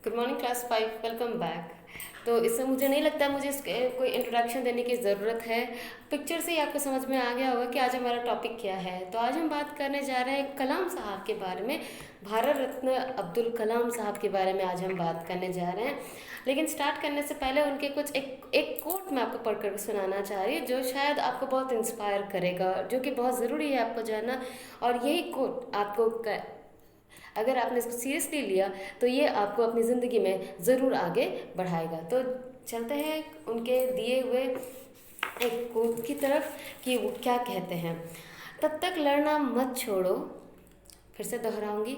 Good morning class 5, welcome back. तो इसमें मुझे नहीं लगता मुझे कोई इंट्रोडक्शन देने की ज़रूरत है। पिक्चर से ही आपको समझ में आ गया होगा कि आज हमारा टॉपिक क्या है। तो आज हम बात करने जा रहे हैं कलाम साहब के बारे में। भारत रत्न अब्दुल कलाम साहब के बारे में आज हम बात करने जा रहे हैं। लेकिन स्टार्ट करने से पहले उनके कुछ एक कोट मैं आपको पढ़कर सुनाना चाह रही हूँ, जो शायद आपको बहुत इंस्पायर करेगा, जो कि बहुत ज़रूरी है आपको जानना। और यही कोट आपको अगर आपने इसको सीरियसली लिया तो ये आपको अपनी ज़िंदगी में ज़रूर आगे बढ़ाएगा। तो चलते हैं उनके दिए हुए एक कोट की तरफ कि वो क्या कहते हैं। तब तक लड़ना मत छोड़ो, फिर से दोहराऊंगी,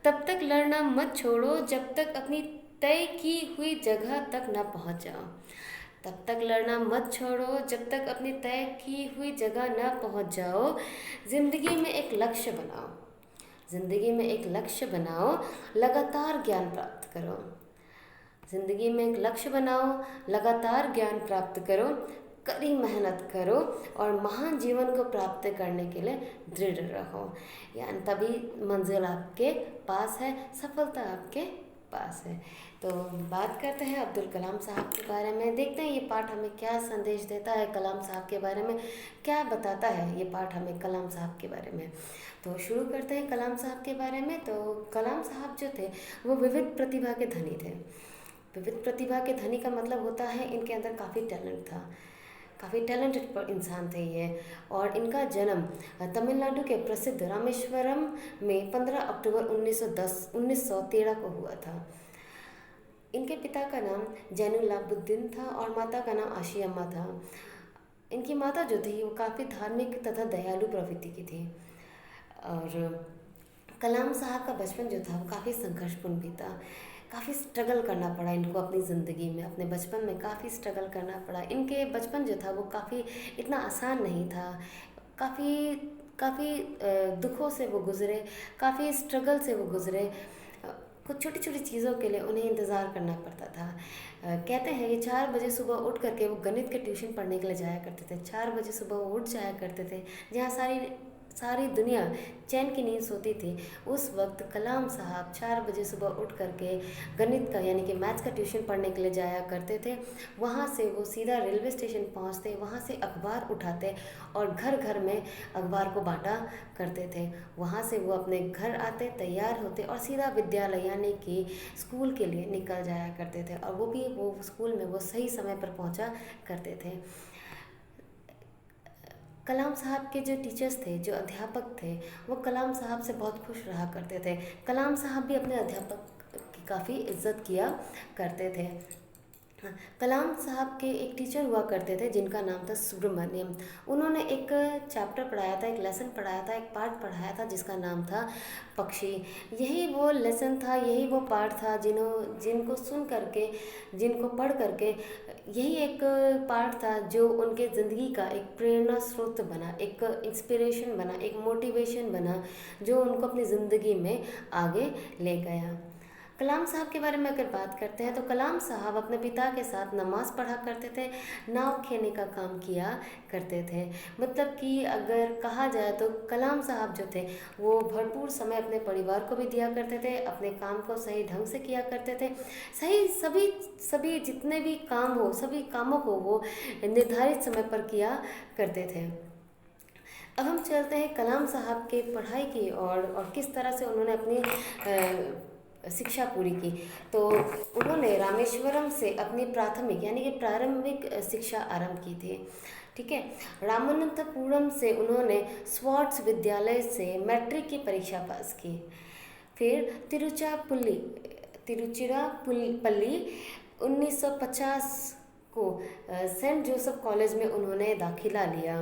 तब तक लड़ना मत छोड़ो जब तक अपनी तय की हुई जगह तक न पहुंच जाओ। तब तक लड़ना मत छोड़ो जब तक अपनी तय की हुई जगह न पहुंच जाओ। ज़िंदगी में एक लक्ष्य बनाओ, ज़िंदगी में एक लक्ष्य बनाओ, लगातार ज्ञान प्राप्त करो। ज़िंदगी में एक लक्ष्य बनाओ, लगातार ज्ञान प्राप्त करो, कड़ी मेहनत करो और महान जीवन को प्राप्त करने के लिए दृढ़ रहो। यानी तभी मंजिल आपके पास है, सफलता आपके पास है। तो बात करते हैं अब्दुल कलाम साहब के बारे में। देखते हैं ये पाठ हमें क्या संदेश देता है, कलाम साहब के बारे में क्या बताता है ये पाठ हमें कलाम साहब के बारे में। तो शुरू करते हैं कलाम साहब के बारे में। तो कलाम साहब जो थे वो विविध प्रतिभा के धनी थे। विविध प्रतिभा के धनी का मतलब होता है इनके अंदर काफ़ी टैलेंट था, काफ़ी टैलेंटेड इंसान थे ये। और इनका जन्म तमिलनाडु के प्रसिद्ध रामेश्वरम में 15 अक्टूबर 1913 को हुआ था। इनके पिता का नाम जैनुलाब्दीन था और माता का नाम आशियम्मा था। इनकी माता जो थी वो काफ़ी धार्मिक तथा दयालु प्रवृत्ति की थी। और कलाम साहब का बचपन जो था वो काफ़ी संघर्षपूर्ण भी था। काफ़ी स्ट्रगल करना पड़ा इनको अपनी ज़िंदगी में, अपने बचपन में काफ़ी स्ट्रगल करना पड़ा। इनके बचपन जो था वो काफ़ी इतना आसान नहीं था। काफ़ी काफ़ी दुखों से वो गुज़रे, काफ़ी स्ट्रगल से वो गुज़रे। कुछ छोटी छोटी चीज़ों के लिए उन्हें इंतज़ार करना पड़ता था। कहते हैं कि 4 बजे सुबह उठ करके वो गणित के ट्यूशन पढ़ने के लिए जाया करते थे। 4 बजे सुबह वो उठ जाया करते थे, जहाँ सारी सारी दुनिया चैन की नींद सोती थी। उस वक्त कलाम साहब 4 बजे सुबह उठ करके गणित का यानी कि मैथ्स का ट्यूशन पढ़ने के लिए जाया करते थे। वहाँ से वो सीधा रेलवे स्टेशन पहुँचते, वहाँ से अखबार उठाते और घर घर में अखबार को बांटा करते थे। वहाँ से वो अपने घर आते, तैयार होते और सीधा विद्यालय यानी कि स्कूल के लिए निकल जाया करते थे। और वो स्कूल में वो सही समय पर पहुँचा करते थे। कलाम साहब के जो टीचर्स थे, जो अध्यापक थे, वो कलाम साहब से बहुत खुश रहा करते थे। कलाम साहब भी अपने अध्यापक की काफ़ी इज्जत किया करते थे। कलाम साहब के एक टीचर हुआ करते थे जिनका नाम था सुब्रमण्यम। उन्होंने एक चैप्टर पढ़ाया था, एक लेसन पढ़ाया था, एक पार्ट पढ़ाया था जिसका नाम था पक्षी। यही वो लेसन था, यही वो पार्ट था जिनको सुन करके, जिनको पढ़ करके, यही एक पार्ट था जो उनके ज़िंदगी का एक प्रेरणा स्रोत बना, एक इंस्पिरेशन बना, एक मोटिवेशन बना, जो उनको अपनी ज़िंदगी में आगे ले गया। कलाम साहब के बारे में अगर बात करते हैं तो कलाम साहब अपने पिता के साथ नमाज़ पढ़ा करते थे, नाव खेने का काम किया करते थे। मतलब कि अगर कहा जाए तो कलाम साहब जो थे वो भरपूर समय अपने परिवार को भी दिया करते थे, अपने काम को सही ढंग से किया करते थे। सही सभी सभी जितने भी काम हो, सभी कामों को वो निर्धारित समय पर किया करते थे। अब हम चलते हैं कलाम साहब के पढ़ाई की और किस तरह से उन्होंने अपनी शिक्षा पूरी की। तो उन्होंने रामेश्वरम से अपनी प्राथमिक यानी कि प्रारंभिक शिक्षा आरंभ की थी। ठीक है। रामानंतपुरम से उन्होंने स्वाट्स विद्यालय से मैट्रिक की परीक्षा पास की। फिर तिरुचिरापल्ली 1950 को सेंट जोसेफ कॉलेज में उन्होंने दाखिला लिया।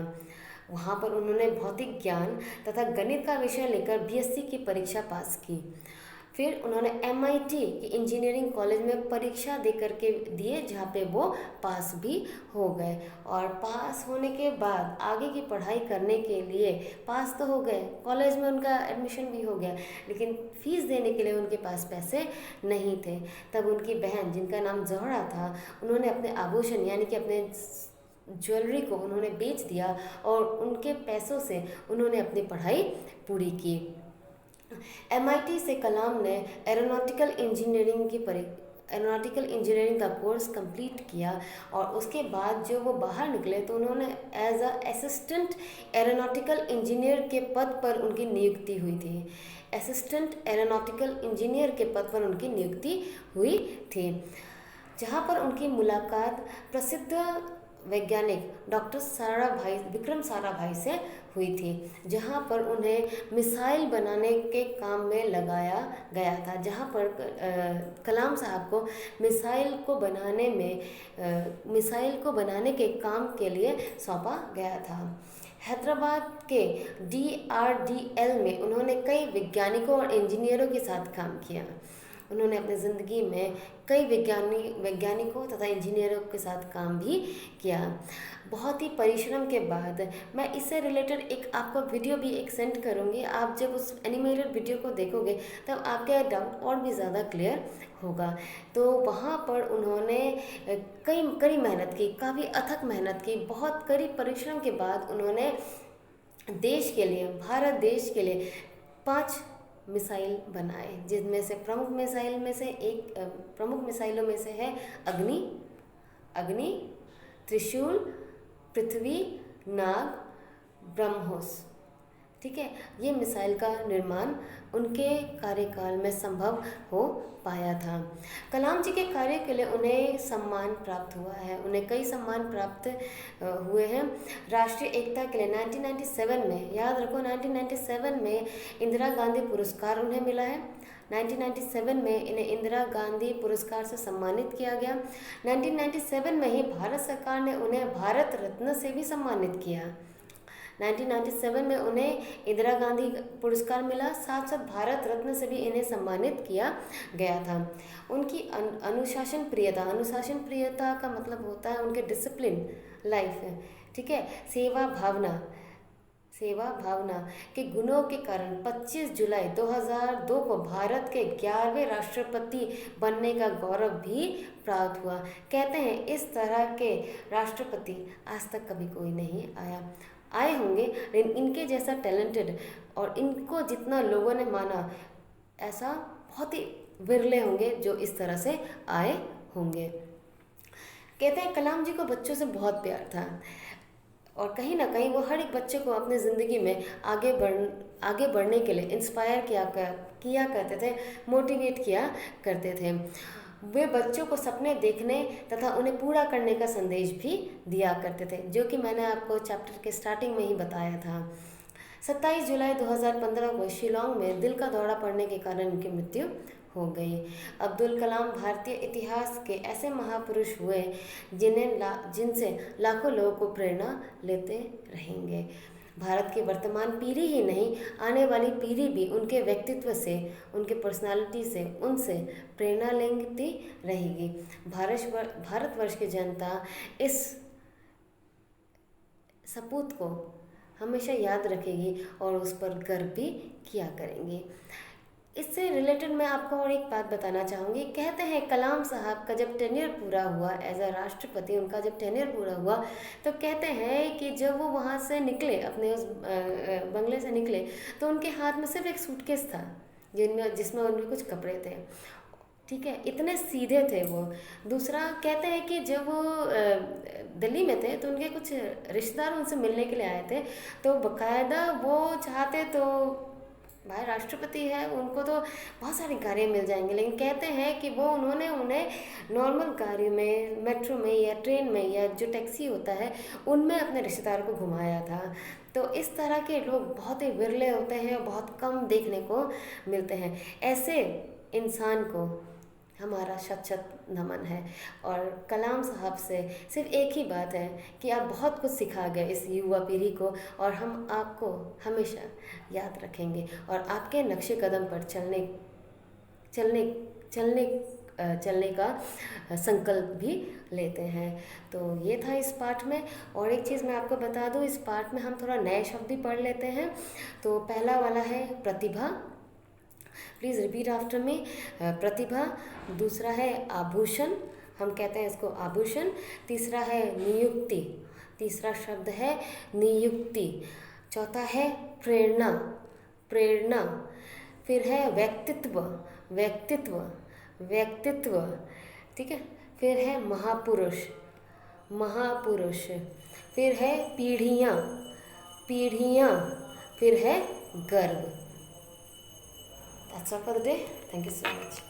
वहाँ पर उन्होंने भौतिक ज्ञान तथा गणित का विषय लेकर बीएससी की परीक्षा पास की। फिर उन्होंने एमआईटी की इंजीनियरिंग कॉलेज में परीक्षा दे करके दिए, जहाँ पे वो पास भी हो गए। और पास होने के बाद आगे की पढ़ाई करने के लिए, पास तो हो गए, कॉलेज में उनका एडमिशन भी हो गया, लेकिन फ़ीस देने के लिए उनके पास पैसे नहीं थे। तब उनकी बहन जिनका नाम जौहरा था, उन्होंने अपने आभूषण यानी कि अपने ज्वेलरी को उन्होंने बेच दिया और उनके पैसों से उन्होंने अपनी पढ़ाई पूरी की। एमआईटी से कलाम ने एरोनॉटिकल इंजीनियरिंग की एरोनॉटिकल इंजीनियरिंग का कोर्स कंप्लीट किया और उसके बाद जो वो बाहर निकले तो उन्होंने as a assistant aeronautical engineer के पद पर उनकी नियुक्ति हुई थी। असिस्टेंट एरोनॉटिकल इंजीनियर के पद पर उनकी नियुक्ति हुई थी, जहाँ पर उनकी मुलाकात प्रसिद्ध वैज्ञानिक डॉक्टर साराभाई विक्रम साराभाई से हुई थी, जहाँ पर उन्हें मिसाइल बनाने के काम में लगाया गया था, जहाँ पर कलाम साहब को मिसाइल को बनाने के काम के लिए सौंपा गया था। हैदराबाद के DRDL में उन्होंने कई वैज्ञानिकों और इंजीनियरों के साथ काम किया। उन्होंने अपनी ज़िंदगी में कई वैज्ञानिकों तथा इंजीनियरों के साथ काम भी किया। बहुत ही परिश्रम के बाद मैं इससे रिलेटेड एक आपको वीडियो भी एक सेंड करूँगी। आप जब उस एनिमेटेड वीडियो को देखोगे तब आपके डाउट और भी ज़्यादा क्लियर होगा। तो वहाँ पर उन्होंने कड़ी मेहनत की, काफ़ी अथक मेहनत की, बहुत कड़ी परिश्रम के बाद उन्होंने देश के लिए, भारत देश के लिए 5 मिसाइल बनाए, जिनमें से प्रमुख मिसाइलों में से है अग्नि, त्रिशूल, पृथ्वी, नाग, ब्रह्मोस। ठीक है, ये मिसाइल का निर्माण उनके कार्यकाल में संभव हो पाया था। कलाम जी के कार्य के लिए उन्हें सम्मान प्राप्त हुआ है, उन्हें कई सम्मान प्राप्त हुए हैं। राष्ट्रीय एकता के लिए 1997 में, याद रखो 1997 में इंदिरा गांधी पुरस्कार उन्हें मिला है। 1997 में इन्हें इंदिरा गांधी पुरस्कार से सम्मानित किया गया। 1997 में ही भारत सरकार ने उन्हें भारत रत्न से भी सम्मानित किया। 1997 में उन्हें इंदिरा गांधी पुरस्कार मिला, साथ साथ भारत रत्न से भी इन्हें सम्मानित किया गया था। उनकी अनुशासन प्रियता का मतलब होता है उनके डिसिप्लिन लाइफ, ठीक है, सेवा भावना के गुणों के कारण 25 जुलाई 2002 को भारत के 11वें राष्ट्रपति बनने का गौरव भी प्राप्त हुआ। कहते हैं इस तरह के राष्ट्रपति आज तक कभी कोई नहीं आए होंगे, लेकिन इनके जैसा टैलेंटेड और इनको जितना लोगों ने माना, ऐसा बहुत ही विरले होंगे जो इस तरह से आए होंगे। कहते हैं कलाम जी को बच्चों से बहुत प्यार था और कहीं ना कहीं वो हर एक बच्चे को अपनी ज़िंदगी में आगे बढ़ने के लिए इंस्पायर किया करते थे, मोटिवेट किया करते थे। वे बच्चों को सपने देखने तथा उन्हें पूरा करने का संदेश भी दिया करते थे, जो कि मैंने आपको चैप्टर के स्टार्टिंग में ही बताया था। 27 जुलाई 2015 को शिलोंग में दिल का दौरा पड़ने के कारण उनकी मृत्यु हो गई। अब्दुल कलाम भारतीय इतिहास के ऐसे महापुरुष हुए जिनसे लाखों लोगों को प्रेरणा लेते रहेंगे। भारत की वर्तमान पीढ़ी ही नहीं, आने वाली पीढ़ी भी उनके व्यक्तित्व से, उनके पर्सनालिटी से, उनसे प्रेरणा लेती रहेगी। भारतवर्ष की जनता इस सपूत को हमेशा याद रखेगी और उस पर गर्व भी किया करेंगी। इससे रिलेटेड मैं आपको और एक बात बताना चाहूँगी। कहते हैं कलाम साहब का जब टेन्योर पूरा हुआ एज अ राष्ट्रपति, उनका जब टेन्योर पूरा हुआ तो कहते हैं कि जब वो वहाँ से निकले, अपने उस बंगले से निकले, तो उनके हाथ में सिर्फ एक सूटकेस था जिसमें उनके कुछ कपड़े थे। ठीक है, इतने सीधे थे वो। दूसरा कहते हैं कि जब वो दिल्ली में थे तो उनके कुछ रिश्तेदार उनसे मिलने के लिए आए थे, तो बाकायदा वो चाहते तो भाई राष्ट्रपति है, उनको तो बहुत सारी गाड़ियाँ मिल जाएंगी, लेकिन कहते हैं कि वो उन्हें नॉर्मल गाड़ी में, मेट्रो में या ट्रेन में या जो टैक्सी होता है उनमें अपने रिश्तेदार को घुमाया था। तो इस तरह के लोग बहुत ही विरले होते हैं, बहुत कम देखने को मिलते हैं। ऐसे इंसान को हमारा शत नमन है। और कलाम साहब से सिर्फ एक ही बात है कि आप बहुत कुछ सिखा गए इस युवा पीढ़ी को, और हम आपको हमेशा याद रखेंगे और आपके नक्शे कदम पर चलने का संकल्प भी लेते हैं। तो ये था इस पाठ में। और एक चीज़ मैं आपको बता दूं, इस पाठ में हम थोड़ा नए शब्द भी पढ़ लेते हैं। तो पहला वाला है प्रतिभा, प्लीज़ रिपीट आफ्टर मी। प्रतिभा। दूसरा है आभूषण, हम कहते हैं इसको आभूषण। तीसरा है नियुक्ति, तीसरा शब्द है नियुक्ति। चौथा है प्रेरणा। फिर है व्यक्तित्व। व्यक्तित्व, ठीक है। फिर है महापुरुष, महापुरुष। फिर है पीढ़ियाँ, पीढ़ियाँ। फिर है गर्व। That's all for the day. Thank you so much.